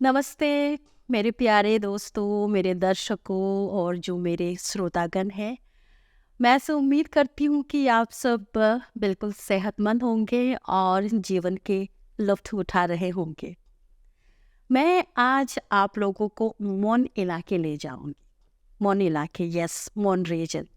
नमस्ते मेरे प्यारे दोस्तों, मेरे दर्शकों और जो मेरे श्रोतागण हैं। मैं ऐसे उम्मीद करती हूँ कि आप सब बिल्कुल सेहतमंद होंगे और जीवन के लुत्फ़ उठा रहे होंगे। मैं आज आप लोगों को मोन इलाके ले जाऊँगी। मोन इलाके, यस, मोन रीजन।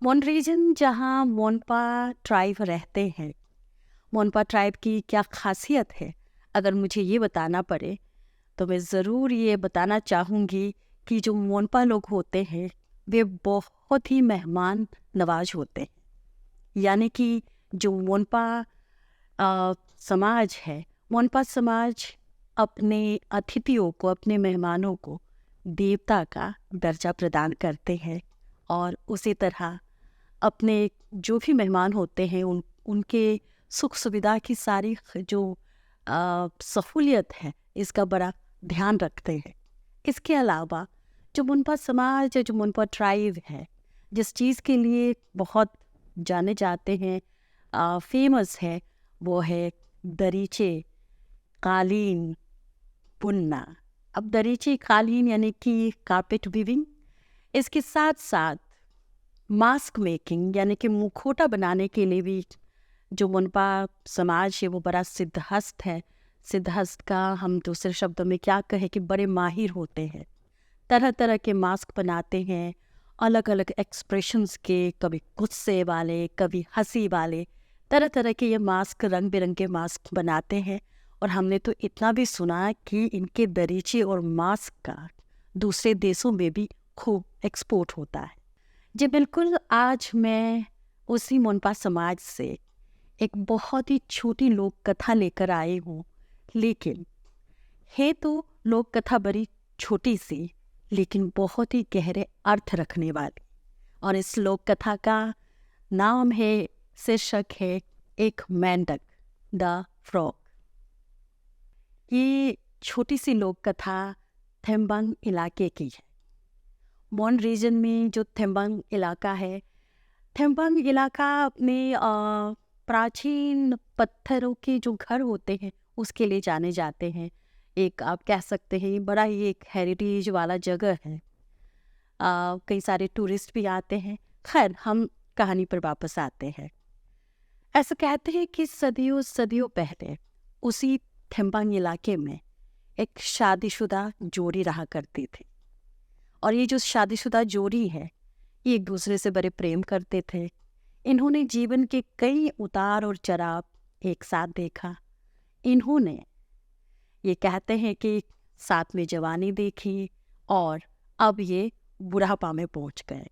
मोन रीजन जहाँ मोनपा ट्राइब रहते हैं। मोनपा ट्राइब की क्या ख़ासियत है? अगर मुझे ये बताना पड़े तो मैं ज़रूर ये बताना चाहूँगी कि जो मोनपा लोग होते हैं वे बहुत ही मेहमान नवाज होते हैं। यानी कि जो मोनपा समाज है, मोनपा समाज अपने अतिथियों को, अपने मेहमानों को देवता का दर्जा प्रदान करते हैं। और उसी तरह अपने जो भी मेहमान होते हैं उनके सुख सुविधा की सारी जो सहूलियत है, इसका बड़ा ध्यान रखते हैं। इसके अलावा जो मुनपा समाज है, जो मुनपा ट्राइब है, जिस चीज़ के लिए बहुत जाने जाते हैं, फेमस है, वो है दरीचे, कालीन बुनना। अब दरीचे कालीन यानी कि कारपेट वीविंग, इसके साथ साथ मास्क मेकिंग यानी कि मुखौटा बनाने के लिए भी जो मुनपा समाज है वो बड़ा सिद्धहस्त है। सिद्धहस्त का हम दूसरे शब्दों में क्या कहें कि बड़े माहिर होते हैं। तरह तरह के मास्क बनाते हैं, अलग अलग एक्सप्रेशंस के, कभी गुस्से वाले, कभी हंसी वाले, तरह तरह के ये मास्क, रंग बिरंगे मास्क बनाते हैं। और हमने तो इतना भी सुना कि इनके दरीचे और मास्क का दूसरे देशों में भी खूब एक्सपोर्ट होता है। जी बिल्कुल, आज मैं उसी मोनपा समाज से एक बहुत ही छोटी लोक कथा लेकर आई हूँ। लेकिन है तो लोक कथा बड़ी छोटी सी, लेकिन बहुत ही गहरे अर्थ रखने वाली। और इस लोक कथा का नाम है, शीर्षक है, एक मेंढक, द फ्रॉग। ये छोटी सी लोक कथा थेम्बंग इलाके की है। मोन रीजन में जो थेम्बंग इलाका है, थेम्बंग इलाका अपने प्राचीन पत्थरों के जो घर होते हैं उसके लिए जाने जाते हैं। एक आप कह सकते हैं बड़ा ही एक हेरिटेज वाला जगह है। कई सारे टूरिस्ट भी आते हैं। खैर, हम कहानी पर वापस आते हैं। ऐसा कहते हैं कि सदियों सदियों पहले उसी थेम्बंग इलाके में एक शादीशुदा जोड़ी रहा करती थी। और ये जो शादीशुदा जोड़ी है, ये एक दूसरे से बड़े प्रेम करते थे। इन्होंने जीवन के कई उतार और चढ़ाव एक साथ देखा। इन्होंने, ये कहते हैं कि साथ में जवानी देखी और अब ये बुढ़ापा में पहुंच गए।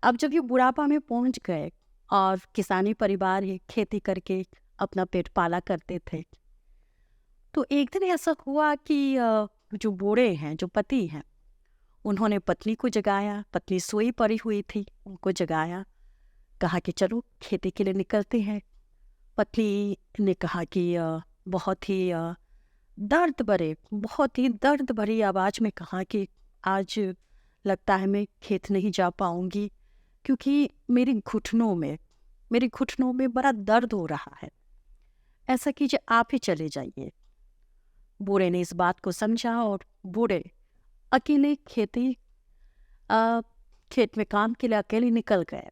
अब जब ये बुढ़ापा में पहुंच गए और किसानी परिवार ये खेती करके अपना पेट पाला करते थे, तो एक दिन ऐसा हुआ कि जो बूढ़े हैं, जो पति हैं, उन्होंने पत्नी को जगाया। पत्नी सोई पड़ी हुई थी, उनको जगाया, कहा कि चलो खेती के लिए निकलते हैं। पत्नी ने कहा कि बहुत ही बहुत ही दर्द भरी आवाज़ में कहा कि आज लगता है मैं खेत नहीं जा पाऊंगी, क्योंकि मेरे घुटनों में बड़ा दर्द हो रहा है। ऐसा कीजिए, आप ही चले जाइए। बूढ़े ने इस बात को समझा और बूढ़े अकेले अ, खेत में काम के लिए अकेले निकल गए।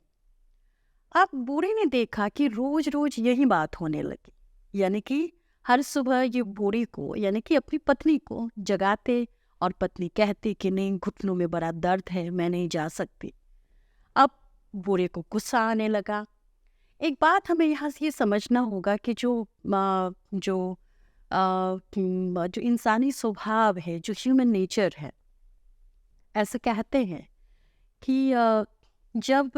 अब बूढ़े ने देखा कि रोज रोज यही बात होने लगी। यानी कि हर सुबह ये बूढ़ी को, यानी कि अपनी पत्नी को जगाते और पत्नी कहती कि नहीं, घुटनों में बड़ा दर्द है, मैं नहीं जा सकती। अब बूढ़े को गुस्सा आने लगा। एक बात हमें यहाँ से ये समझना होगा कि जो इंसानी स्वभाव है, जो ह्यूमन नेचर है, ऐसे कहते हैं कि जब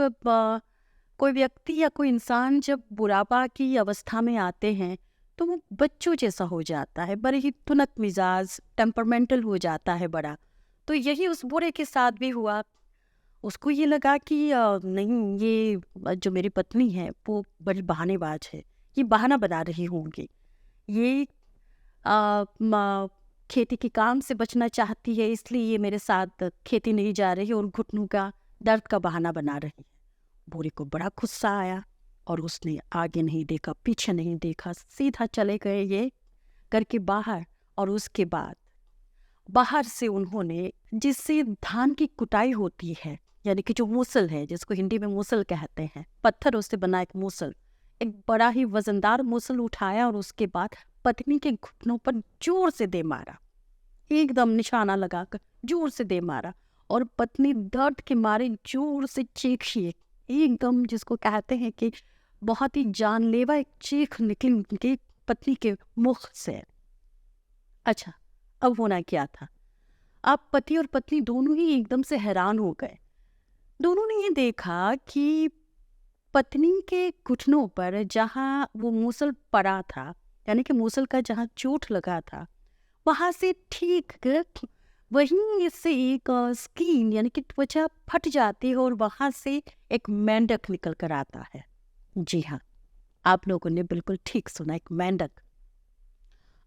कोई व्यक्ति या कोई इंसान जब बुढ़ापा की अवस्था में आते हैं तो वो बच्चों जैसा हो जाता है, बड़े ही तुनक मिजाज, टेम्परमेंटल हो जाता है बड़ा। तो यही उस बूढ़े के साथ भी हुआ। उसको ये लगा कि नहीं, ये जो मेरी पत्नी है वो बड़ी बहानेबाज है, ये बहाना बना रही होंगी, ये खेती के काम से बचना चाहती है, इसलिए ये मेरे साथ खेती नहीं जा रही और घुटनों का दर्द का बहाना बना रही है। बूढ़े को बड़ा गुस्सा आया और उसने आगे नहीं देखा, पीछे नहीं देखा, सीधा चले गए ये घर के बाहर और उसके बाद बाहर से उन्होंने जिससे धान की कुटाई होती है, यानी कि जो मूसल है, जिसको हिंदी में मूसल कहते हैं, पत्थरों से बना एक मूसल, एक बड़ा ही वजनदार मूसल उठाया और उसके बाद पत्नी के घुटनों पर जोर से दे मारा, एकदम निशाना लगाकर जोर से दे मारा। और पत्नी दर्द के मारे जोर से चीखी, एकदम जिसको कहते हैं कि बहुत ही जानलेवा एक चीख निकली उनकी पत्नी के मुख से। अच्छा, अब होना क्या था? अब पति और पत्नी दोनों ही एकदम से हैरान हो गए। दोनों ने ये देखा कि पत्नी के घुटनों पर जहाँ वो मूसल पड़ा था, यानी कि मूसल का जहाँ चोट लगा था, वहां से ठीक वहीं से एक स्किन यानी कि त्वचा फट जाती है और वहां से एक मेंढक निकल कर आता है। जी हाँ, आप लोगों ने बिल्कुल ठीक सुना, एक मेंढक।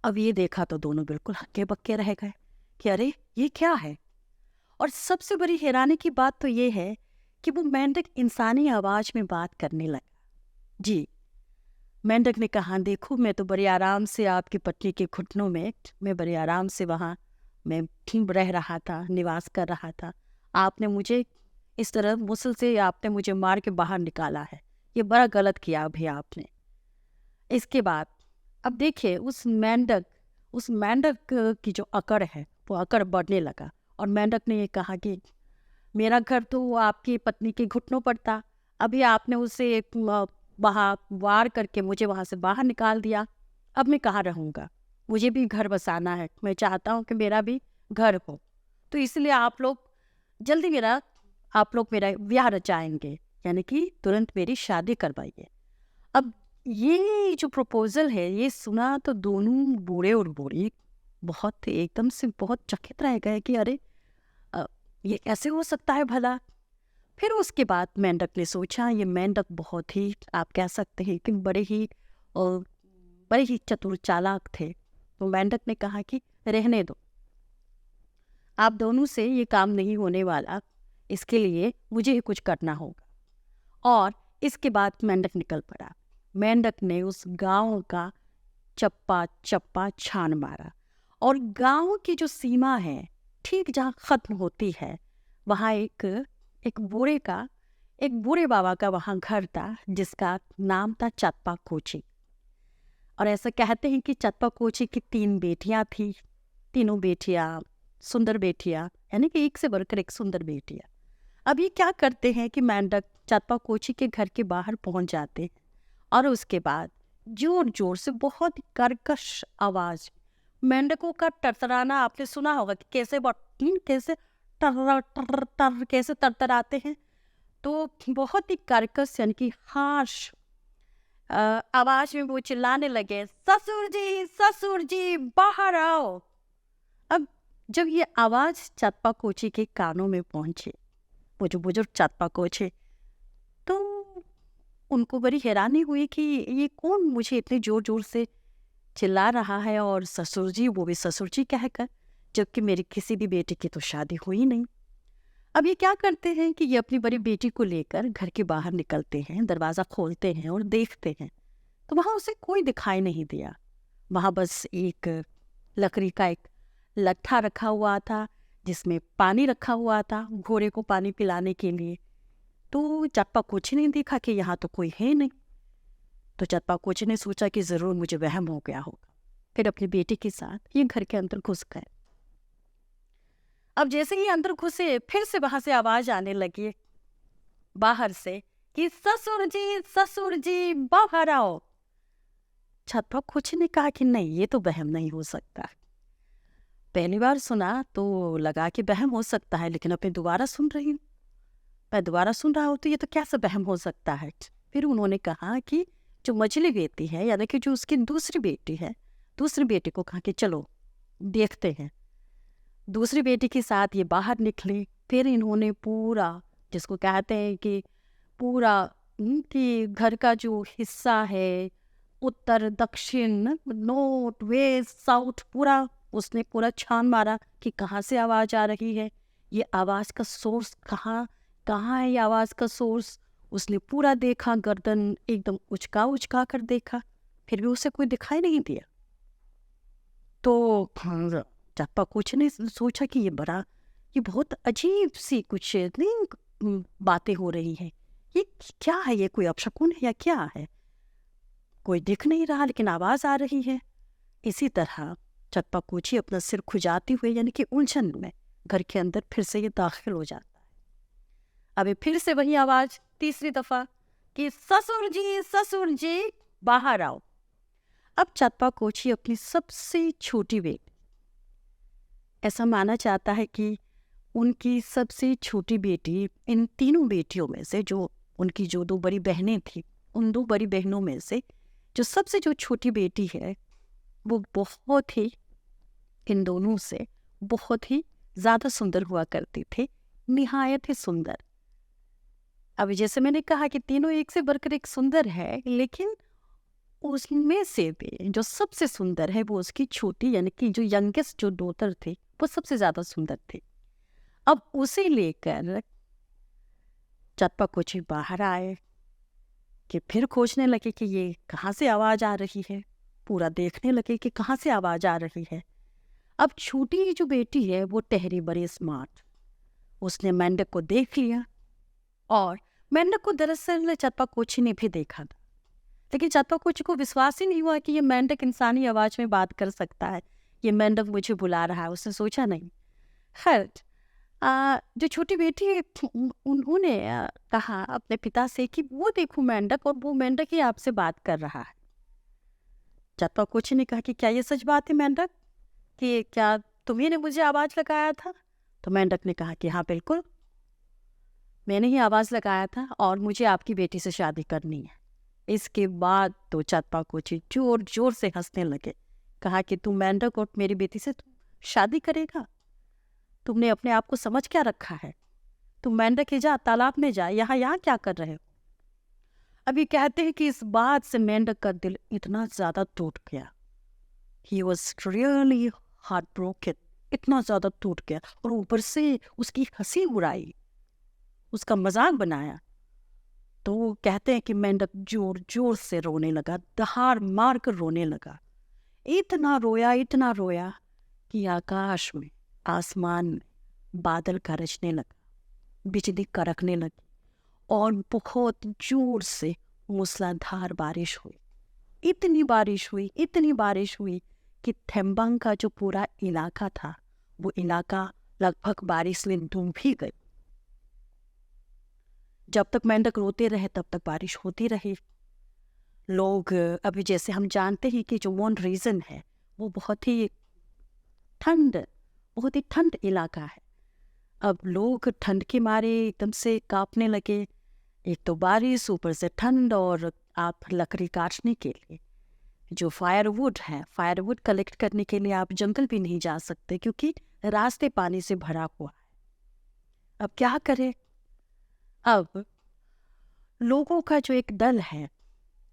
अब ये देखा तो दोनों बिल्कुल हक्के बक्के रह गए कि अरे ये क्या है। और सबसे बड़ी हैरानी की बात तो ये है कि वो मेंढक इंसानी आवाज में बात करने लगा। जी, मेंढक ने कहा, देखो मैं तो बड़े आराम से आपकी पत्नी के घुटनों में, मैं बड़े आराम से वहाँ मैं रह रहा था, निवास कर रहा था। आपने मुझे इस तरह मुसल से आपने मुझे मार के बाहर निकाला है, ये बड़ा गलत किया अभी आपने। इसके बाद अब देखिए उस मेंढक की जो अकड़ है वो अकड़ बढ़ने लगा और मेंढक ने ये कहा कि मेरा घर तो आपकी पत्नी के घुटनों पर था, अभी आपने उसे वहाँ वार करके मुझे वहाँ से बाहर निकाल दिया, अब मैं कहाँ रहूँगा? मुझे भी घर बसाना है, मैं चाहता हूँ कि मेरा भी घर हो, तो इसलिए आप लोग मेरा ब्याह रचाएंगे, यानी कि तुरंत मेरी शादी करवाइए। अब ये जो प्रपोजल है ये सुना तो दोनों बूढ़े और बूढ़ी बहुत एकदम से बहुत चकित रह गए कि अरे ये कैसे हो सकता है भला। फिर उसके बाद मेंढक ने सोचा, ये मेंढक बहुत ही आप कह सकते हैं कि बड़े ही चतुर चालाक थे। तो मेंढक ने कहा कि रहने दो, आप दोनों से ये काम नहीं होने वाला, इसके लिए मुझे ही कुछ करना होगा। और इसके बाद मेंढक निकल पड़ा। मेंढक ने उस गांव का चप्पा चप्पा छान मारा और गांव की जो सीमा है ठीक जहाँ खत्म होती है वहाँ एक बूढ़े बाबा का वहाँ घर था जिसका नाम था चत्पा कोची। और ऐसा कहते हैं कि चत्पा कोची की 3 बेटियां थी, तीनों बेटियां सुंदर बेटियां, यानी कि एक से बढ़कर एक सुंदर बेटियां। अब ये क्या करते हैं कि मेंढक चत्पा कोची के घर के बाहर पहुंच जाते हैं और उसके बाद जोर जोर से बहुत कर्कश आवाज, मेंढकों का टरटराना आपने सुना होगा कि कैसे कैसे तरतराते हैं, तो बहुत ही कर्कश यानी कि हार्श आवाज में वो चिल्लाने लगे, ससुर जी बाहर आओ। अब जब ये आवाज चत्पा कोची के कानों में पहुंचे, वो जो बुजुर्ग चत्पा कोची, तो उनको बड़ी हैरानी हुई कि ये कौन मुझे इतने जोर जोर से चिल्ला रहा है और ससुर जी, वो भी ससुर जी कहकर, जबकि मेरी किसी भी बेटी की तो शादी हुई नहीं। अब ये क्या करते हैं कि ये अपनी बड़ी बेटी को लेकर घर के बाहर निकलते हैं, दरवाज़ा खोलते हैं और देखते हैं तो वहाँ उसे कोई दिखाई नहीं दिया। वहाँ बस एक लकड़ी का एक लट्ठा रखा हुआ था जिसमें पानी रखा हुआ था घोड़े को पानी पिलाने के लिए। तो चत्पा कोची ने देखा कि यहाँ तो कोई है नहीं, तो चत्पा कोची ने सोचा कि ज़रूर मुझे वहम हो गया होगा। फिर अपनी बेटी के साथ ये घर के अंदर घुस गए। अब जैसे ही अंदर घुसे फिर से वहां से आवाज आने लगी बाहर से कि ससुर जी बाहर आओ। चत्पा कोची ने कहा कि नहीं, ये तो वहम नहीं हो सकता। पहली बार सुना तो लगा कि वहम हो सकता है, लेकिन अब मैं दोबारा सुन रहा हूँ तो ये तो कैसे वहम हो सकता है। फिर उन्होंने कहा कि जो मझली बेटी है, यानी कि जो उसकी दूसरी बेटी है, दूसरी बेटी को कहा कि चलो देखते हैं। दूसरी बेटी के साथ ये बाहर निकले। फिर इन्होंने पूरा, जिसको कहते हैं कि पूरा कि घर का जो हिस्सा है, उत्तर दक्षिण नॉर्थ वेस्ट साउथ, उसने पूरा छान मारा कि कहाँ से आवाज़ आ रही है, ये आवाज़ का सोर्स कहाँ है, ये आवाज़ का सोर्स। उसने पूरा देखा, गर्दन एकदम उचका कर देखा, फिर भी उसे कोई दिखाई नहीं दिया। तो चप्पा कोच ने सोचा कि ये बहुत अजीब सी कुछ नहीं बातें हो रही हैं। ये क्या है? ये कोई अपशकुन है या क्या है? कोई दिख नहीं रहा लेकिन आवाज़ आ रही है। इसी तरह चप्पा कोची अपना सिर खुजाते हुए यानी कि उलझन में घर के अंदर फिर से ये दाखिल हो जाता है। अभी फिर से वही आवाज़ तीसरी दफ़ा कि ससुर जी बाहर आओ। अब चप्पा कोची अपनी सबसे छोटी बेटी, ऐसा माना जाता है कि उनकी सबसे छोटी बेटी इन तीनों बेटियों में से, जो उनकी जो 2 बड़ी बहनें थीं, उन 2 बड़ी बहनों में से जो सबसे जो छोटी बेटी है, वो बहुत ही इन दोनों से बहुत ही ज़्यादा सुंदर हुआ करती थी, निहायत ही सुंदर। अब जैसे मैंने कहा कि तीनों एक से बढ़कर एक सुंदर है, लेकिन उसमें से भी जो सबसे सुंदर है वो उसकी छोटी यानी कि जो यंगेस्ट जो डॉटर थी, वो सबसे ज़्यादा सुंदर थी। अब उसे लेकर चप्पा कोची बाहर आए कि फिर खोजने लगे कि ये कहाँ से आवाज़ आ रही है, पूरा देखने लगे कि कहाँ से आवाज़ आ रही है। अब छोटी जो बेटी है वो ठहरी बड़ी स्मार्ट, उसने मेंढक को देख लिया और मेंढक को दरअसल चप्पा कोची ने भी देखा था, लेकिन चप्पा कोची को विश्वास ही नहीं हुआ कि ये मेंढक इंसानी आवाज़ में बात कर सकता है, ये मेंढक मुझे बुला रहा है। उसने सोचा नहीं। खैर जो छोटी बेटी है उन्होंने कहा अपने पिता से कि वो देखो मेंढक, और वो मेंढक ही आपसे बात कर रहा है। चप्पा कोची ने कहा कि क्या ये सच बात है मेंढक, कि क्या तुम्ही ने मुझे आवाज़ लगाया था? तो मेंढक ने कहा कि हाँ बिल्कुल, मैंने ही आवाज़ लगाया था और मुझे आपकी बेटी से शादी करनी है। इसके बाद तो चप्पा कोची जोर जोर से हंसने लगे। कहा कि तुम मेंढक और मेरी बेटी से तुम शादी करेगा? तुमने अपने आप को समझ क्या रखा है? तुम मेंढक ही जा, तालाब में जा, यहाँ क्या कर रहे हो? अभी कहते हैं कि इस बात से मेंढक का दिल इतना ज़्यादा टूट गया, he was really heart broken, इतना ज़्यादा टूट गया, और ऊपर से उसकी हंसी उड़ाई, उसका मजाक बनाया। तो कहते हैं कि मेंढक जोर जोर से रोने लगा, दहाड़ मार कर रोने लगा। इतना रोया कि आकाश में, आसमान में बादल गरजने लगा, बिजली कड़कने लगी और बहुत जोर से मूसलाधार बारिश हुई। इतनी बारिश हुई कि थेम्बांग का जो पूरा इलाका था, वो इलाका लगभग बारिश में डूब भी गई। जब तक मेंढक रोते रहे तब तक बारिश होती रही। लोग, अभी जैसे हम जानते हैं कि जो मोन रीजन है वो बहुत ही ठंड इलाका है। अब लोग ठंड के मारे एकदम से कांपने लगे। एक तो बारिश, ऊपर से ठंड, और आप लकड़ी काटने के लिए जो फायरवुड कलेक्ट करने के लिए आप जंगल भी नहीं जा सकते क्योंकि रास्ते पानी से भरा हुआ है। अब क्या करें? अब लोगों का जो एक दल है,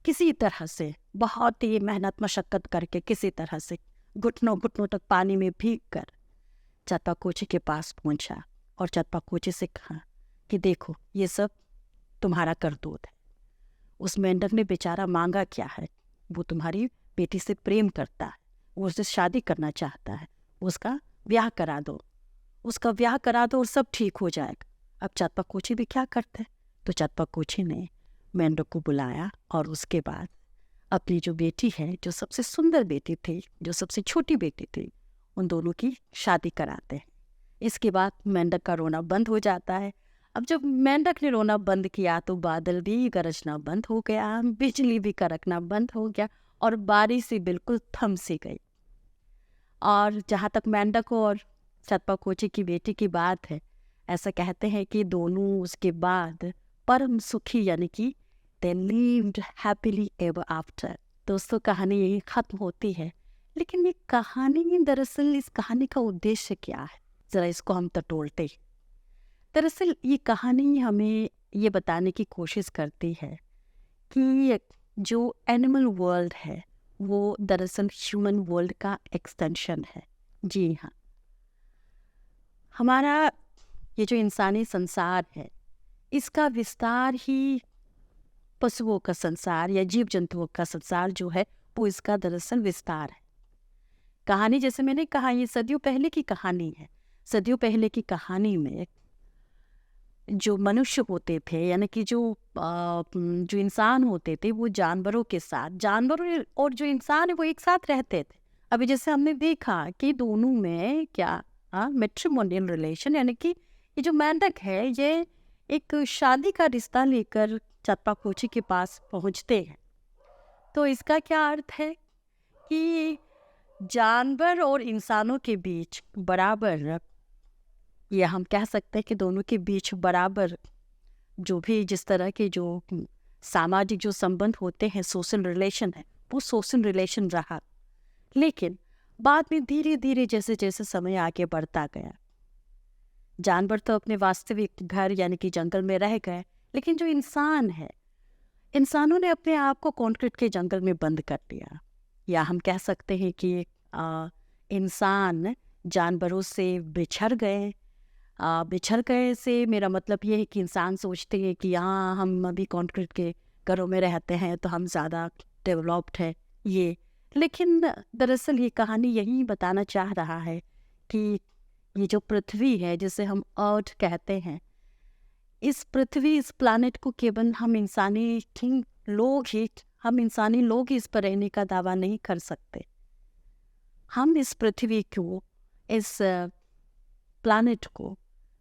किसी तरह से बहुत ही मेहनत मशक्कत करके किसी तरह से घुटनों तक पानी में भीग कर चप्पा कोची के पास पहुंचा और चप्पा कोची से कहा कि देखो ये सब तुम्हारा करतूत है। उस मेंढक ने बेचारा मांगा क्या है, वो तुम्हारी बेटी से प्रेम करता है, वो उससे शादी करना चाहता है, उसका ब्याह करा दो और सब ठीक हो जाएगा। अब चप्पा कोची भी क्या करते? तो चप्पा कोची ने मेंढक को बुलाया और उसके बाद अपनी जो बेटी है, जो सबसे सुंदर बेटी थी, जो सबसे छोटी बेटी थी, उन दोनों की शादी कराते हैं। इसके बाद मेंढक का रोना बंद हो जाता है। अब जब मेंढक ने रोना बंद किया तो बादल भी गरजना बंद हो गया, बिजली भी कड़कना बंद हो गया और बारिश भी बिल्कुल थम सी गई। और जहाँ तक मेंढक और चप्पा कोची की बेटी की बात है, ऐसा कहते हैं कि दोनों उसके बाद परम सुखी यानी कि they lived happily ever after। दोस्तों, कहानी यही खत्म होती है, लेकिन ये कहानी दरअसल, इस कहानी का उद्देश्य क्या है, ज़रा इसको हम टटोलते हैं। दरअसल ये कहानी हमें ये बताने की कोशिश करती है कि जो एनिमल वर्ल्ड है वो दरअसल ह्यूमन वर्ल्ड का एक्सटेंशन है। जी हाँ, हमारा ये जो इंसानी संसार है, इसका विस्तार ही पशुओं का संसार या जीव जंतुओं का संसार जो है वो इसका दरअसल विस्तार है। कहानी जैसे मैंने कहा ये सदियों पहले की कहानी है। सदियों पहले की कहानी में जो मनुष्य होते थे यानी कि जो इंसान होते थे वो जानवरों के साथ, जानवर और जो इंसान है वो एक साथ रहते थे। अभी जैसे हमने देखा कि दोनों में क्या मैट्रिमोनियल रिलेशन, यानी कि ये जो मेंढक है ये एक शादी का रिश्ता लेकर चरपाकोची के पास पहुंचते हैं। तो इसका क्या अर्थ है कि जानवर और इंसानों के बीच बराबर, या हम कह सकते हैं कि दोनों के बीच बराबर जो भी जिस तरह के जो सामाजिक जो संबंध होते हैं, सोशल रिलेशन है, वो सोशल रिलेशन रहा। लेकिन बाद में धीरे धीरे जैसे जैसे समय आगे बढ़ता गया, जानवर तो अपने वास्तविक घर यानी कि जंगल में रह गए, लेकिन जो इंसान है, इंसानों ने अपने आप को कंक्रीट के जंगल में बंद कर दिया। या हम कह सकते हैं कि इंसान जानवरों से बिछड़ गए से मेरा मतलब ये है कि इंसान सोचते हैं कि हाँ हम अभी कंक्रीट के घरों में रहते हैं तो हम ज़्यादा डेवलप्ड है ये। लेकिन दरअसल ये कहानी यही बताना चाह रहा है कि ये जो पृथ्वी है जिसे हम अर्थ कहते हैं, इस पृथ्वी, इस प्लानेट को केवल हम इंसानी लोग ही इस पर रहने का दावा नहीं कर सकते। हम इस पृथ्वी को, इस प्लानेट को,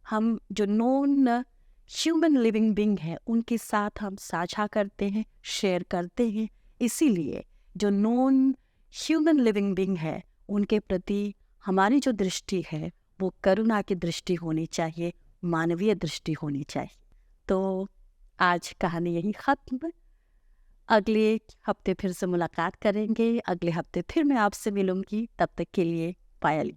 हम जो नॉन ह्यूमन लिविंग बीइंग है उनके साथ हम साझा करते हैं, शेयर करते हैं। इसीलिए जो नॉन ह्यूमन लिविंग बीइंग है उनके प्रति हमारी जो दृष्टि है वो करुणा की दृष्टि होनी चाहिए, मानवीय दृष्टि होनी चाहिए। तो आज कहानी यही खत्म। अगले हफ्ते फिर से मुलाकात करेंगे, अगले हफ्ते फिर मैं आपसे मिलूंगी। तब तक के लिए पायल।